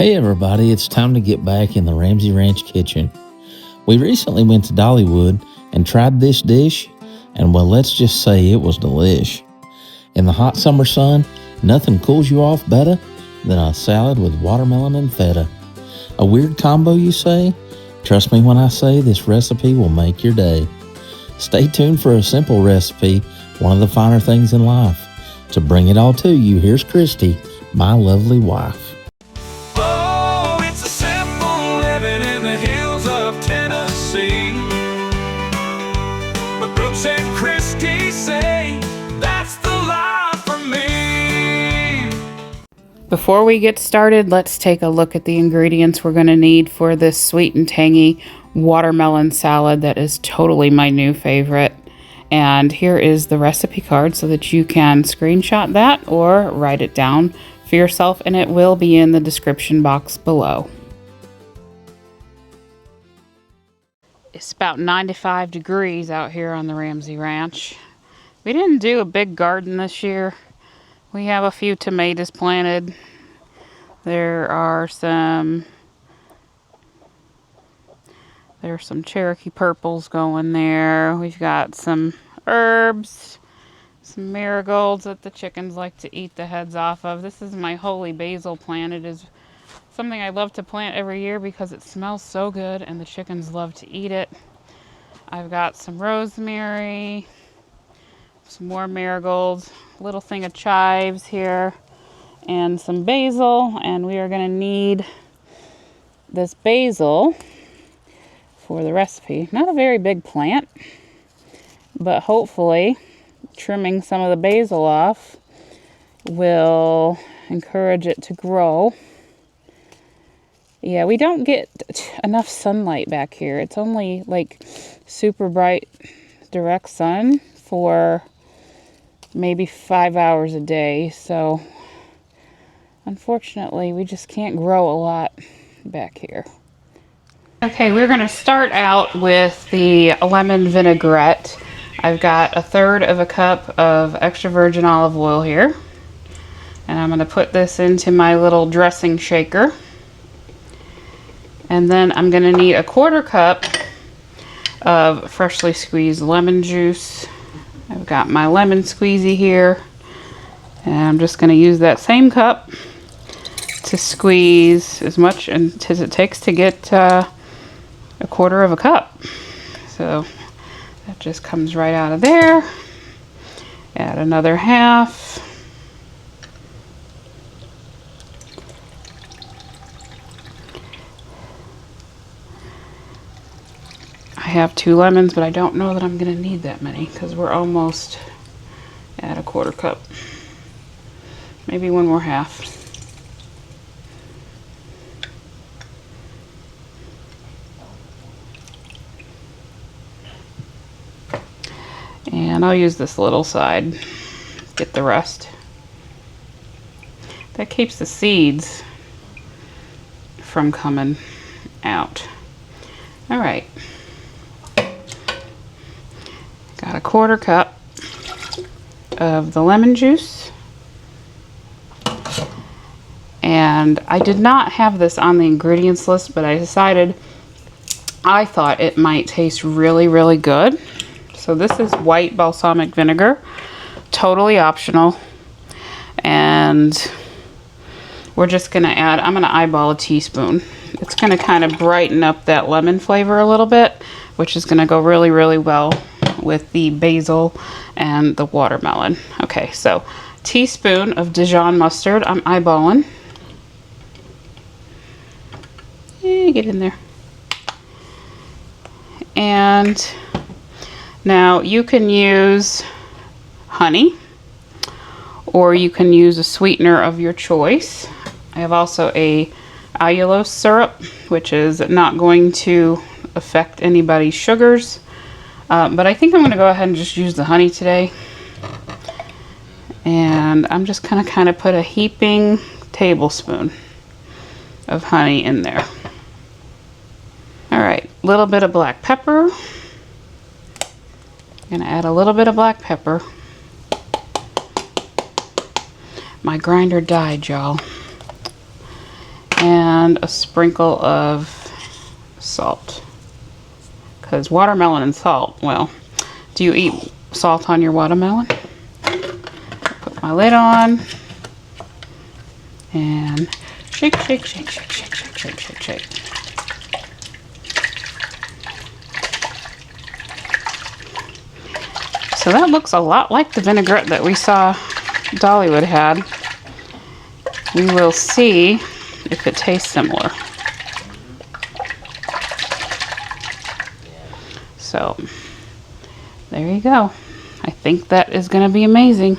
Hey everybody, it's time to get back in the Ramsey Ranch Kitchen. We recently went to Dollywood and tried this dish, and well, let's just say it was delish. In the hot summer sun, nothing cools you off better than a salad with watermelon and feta. A weird combo, you say? Trust me when I say this recipe will make your day. Stay tuned for a simple recipe, one of the finer things in life. To bring it all to you, here's Christy, my lovely wife. And Christy say that's the life for me. Before we get started, let's take a look at the ingredients we're going to need for this sweet and tangy watermelon salad that is totally my new favorite. And here is the recipe card so that you can screenshot that or write it down for yourself, and it will be in the description box below. It's about 95 degrees out here on the Ramsey Ranch. We didn't do a big garden this year. We have a few tomatoes planted. There's some Cherokee purples going there. We've got some herbs, some marigolds that the chickens like to eat the heads off of. This is my holy basil plant. It is something I love to plant every year because it smells so good and the chickens love to eat it. I've got some rosemary, some more marigolds, a little thing of chives here, and some basil. And we are going to need this basil for the recipe. Not a very big plant, but hopefully trimming some of the basil off will encourage it to grow. Yeah, we don't get enough sunlight back here. It's only like super bright direct sun for maybe 5 hours a day. So unfortunately, we just can't grow a lot back here. Okay, we're going to start out with the lemon vinaigrette. I've got 1/3 of a cup of extra virgin olive oil here. And I'm going to put this into my little dressing shaker. And then I'm going to need 1/4 cup of freshly squeezed lemon juice. I've got my lemon squeezy here. And I'm just going to use that same cup to squeeze as much as it takes to get 1/4 cup. So that just comes right out of there. Add another half. I have 2 lemons, but I don't know that I'm going to need that many because we're almost at 1/4 cup. Maybe one more half. And I'll use this little side, get the rest. That keeps the seeds from coming out. All right. Got 1/4 cup of the lemon juice. And I did not have this on the ingredients list, but I thought it might taste really, really good. So this is white balsamic vinegar, totally optional. And we're just gonna add, I'm gonna eyeball a teaspoon. It's gonna kind of brighten up that lemon flavor a little bit, which is gonna go really, really well with the basil and the watermelon. Okay, so teaspoon of Dijon mustard, I'm eyeballing. Get in there. And now you can use honey or you can use a sweetener of your choice. I have also a allulose syrup, which is not going to affect anybody's sugars. But I think I'm going to go ahead and just use the honey today. And I'm just going to kind of put a heaping tablespoon of honey in there. All right, a little bit of black pepper. I'm going to add a little bit of black pepper. My grinder died, y'all. and a sprinkle of salt. Because watermelon and salt, well, do you eat salt on your watermelon? Put my lid on and shake, shake, shake, shake, shake, shake, shake, shake, shake. So that looks a lot like the vinaigrette that we saw Dollywood had. We will see if it tastes similar. So there you go. I think that is going to be amazing.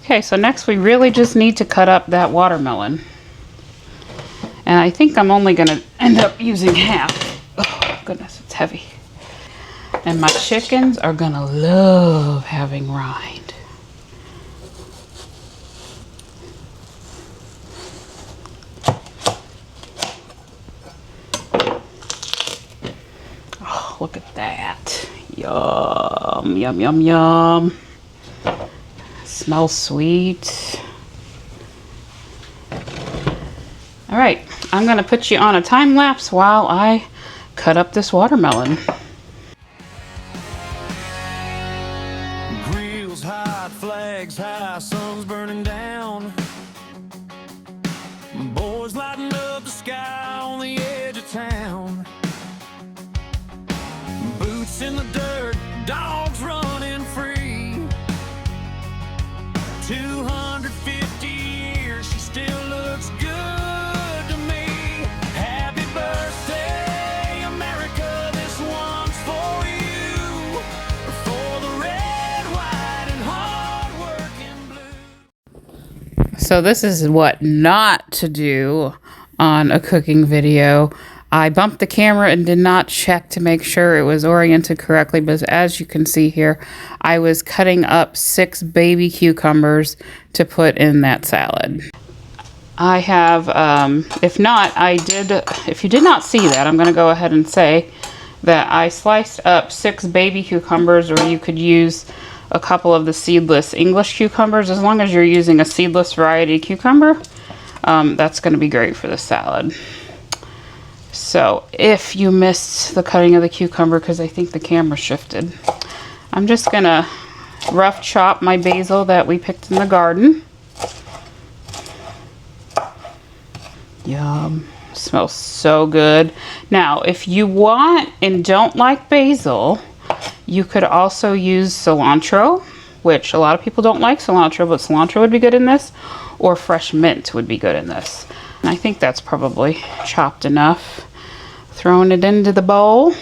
Okay, so next we really just need to cut up that watermelon. And I think I'm only going to end up using half. Oh, goodness, it's heavy. And my chickens are going to love having rind. Oh, look at that. Yum, yum, yum, yum. Smells sweet. All right, I'm going to put you on a time lapse while I cut up this watermelon. Grills hot, flags high, sun's burning down. Boys lighting up the sky on the edge of town. Boots in the dirt, dogs running free. 250 years, she still looks good to me. Happy birthday, America, this one's for you. For the red, white, and hard-working blue. So this is what not to do on a cooking video. I bumped the camera and did not check to make sure it was oriented correctly, but as you can see here, I was cutting up 6 baby cucumbers to put in that salad. I have, if you did not see that, I'm going to go ahead and say that I sliced up 6 baby cucumbers, or you could use a couple of the seedless English cucumbers. As long as you're using a seedless variety cucumber, that's going to be great for the salad. So if you missed the cutting of the cucumber, because I think the camera shifted, I'm just going to rough chop my basil that we picked in the garden. Yum. Smells so good. Now, if you want and don't like basil, you could also use cilantro, which a lot of people don't like cilantro, but cilantro would be good in this, or fresh mint would be good in this. And I think that's probably chopped enough. Throwing it into the bowl.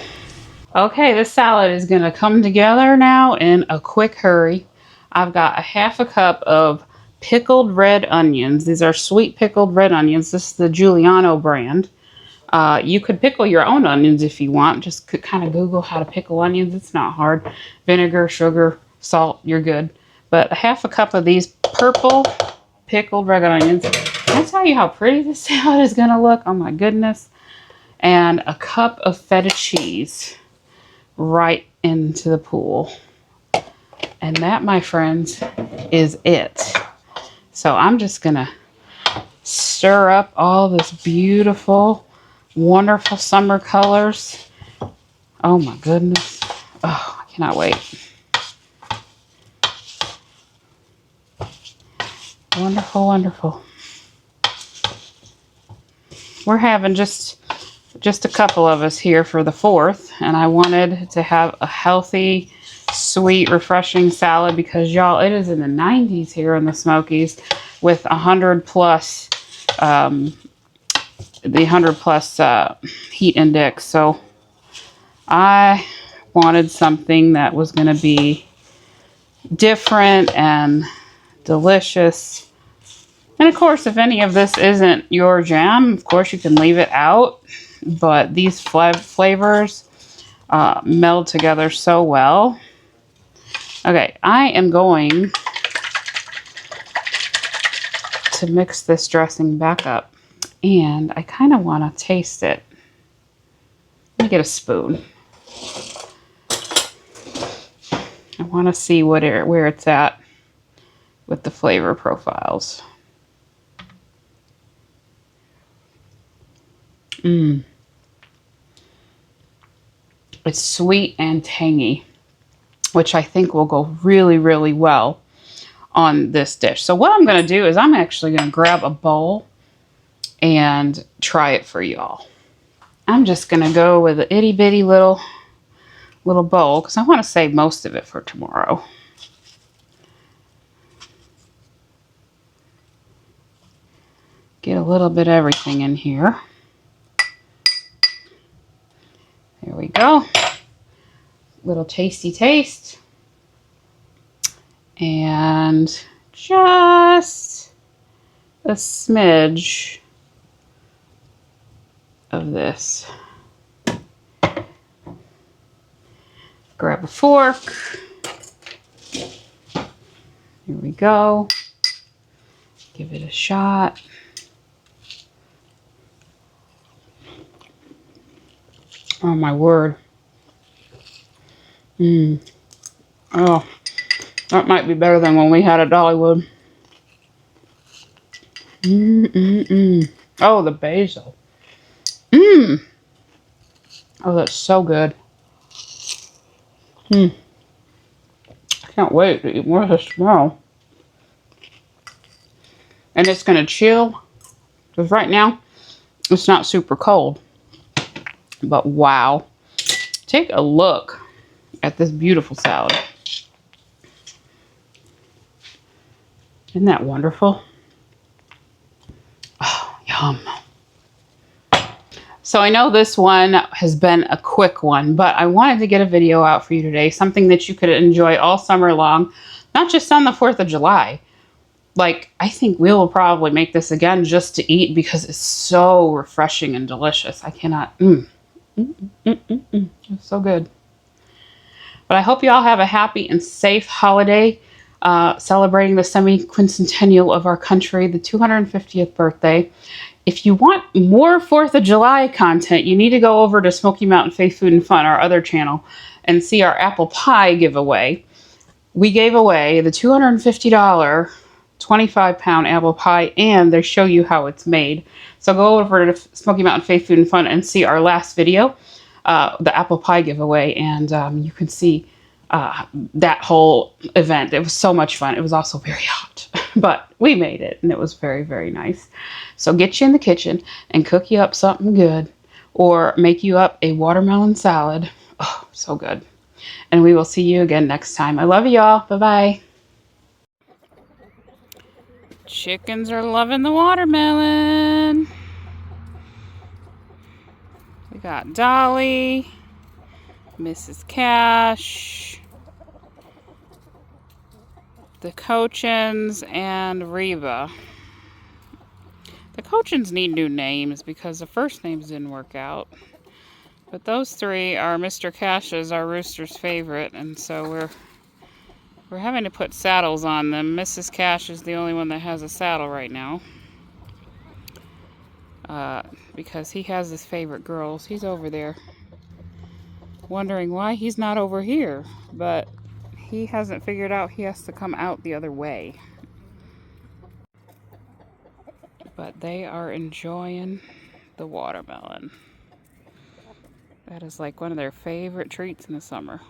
Okay, this salad is going to come together now in a quick hurry. I've got a half a cup of pickled red onions. These are sweet pickled red onions. This is the Giuliano brand. You could pickle your own onions if you want. Just kind of Google how to pickle onions. It's not hard. Vinegar, sugar, salt, you're good. But a half a cup of these purple pickled red onions. Can I tell you how pretty this salad is going to look? Oh my goodness. And a cup of feta cheese right into the pool. And that, my friends, is it. So I'm just going to stir up all this beautiful, wonderful summer colors. Oh my goodness. Oh, I cannot wait. Wonderful, wonderful. We're having just a couple of us here for the 4th, and I wanted to have a healthy, sweet, refreshing salad because, y'all, it is in the 90s here in the Smokies with 100 plus, the 100 plus heat index. So I wanted something that was going to be different and delicious. And of course, if any of this isn't your jam, of course you can leave it out. But these flavors meld together so well. Okay, I am going to mix this dressing back up. And I kind of want to taste it. Let me get a spoon. I want to see where it's at with the flavor profiles. Mmm. It's sweet and tangy, which I think will go really, really well on this dish. So what I'm going to do is I'm actually going to grab a bowl and try it for y'all. I'm just going to go with an itty bitty little bowl because I want to save most of it for tomorrow. Get a little bit of everything in here. There we go. Little tasty taste. And just a smidge of this. Grab a fork. Here we go. Give it a shot. Oh my word. Oh, that might be better than when we had at Dollywood. Oh, the basil. Oh, that's so good. I can't wait to eat more of this tomorrow. And it's going to chill. Because right now, it's not super cold. But wow. Take a look at this beautiful salad. Isn't that wonderful? Oh, yum. So I know this one has been a quick one, but I wanted to get a video out for you today. Something that you could enjoy all summer long. Not just on the 4th of July. Like, I think we will probably make this again just to eat because it's so refreshing and delicious. I cannot. It's so good. But I hope you all have a happy and safe holiday celebrating the semi-quincentennial of our country, the 250th birthday. If you want more 4th of July content, you need to go over to Smoky Mountain Faith Food and Fun, our other channel, and see our apple pie giveaway. We gave away the $250 25-pound apple pie, and they show you how it's made. So go over to Smoky Mountain Faith Food and Fun and see our last video, the apple pie giveaway, and you can see that whole event. It was so much fun. It was also very hot, but we made it, and it was very, very nice. So get you in the kitchen and cook you up something good, or make you up a watermelon salad. Oh, so good. And we will see you again next time. I love you all. Bye-bye. Chickens are loving the watermelon. We got Dolly, Mrs. Cash, the Cochins, and Reba. The Cochins need new names because the first names didn't work out. But those three are Mr. Cash's, our rooster's favorite, and so we're having to put saddles on them. Mrs. Cash is the only one that has a saddle right now. Because he has his favorite girls. He's over there wondering why he's not over here. But he hasn't figured out he has to come out the other way. But they are enjoying the watermelon. That is like one of their favorite treats in the summer.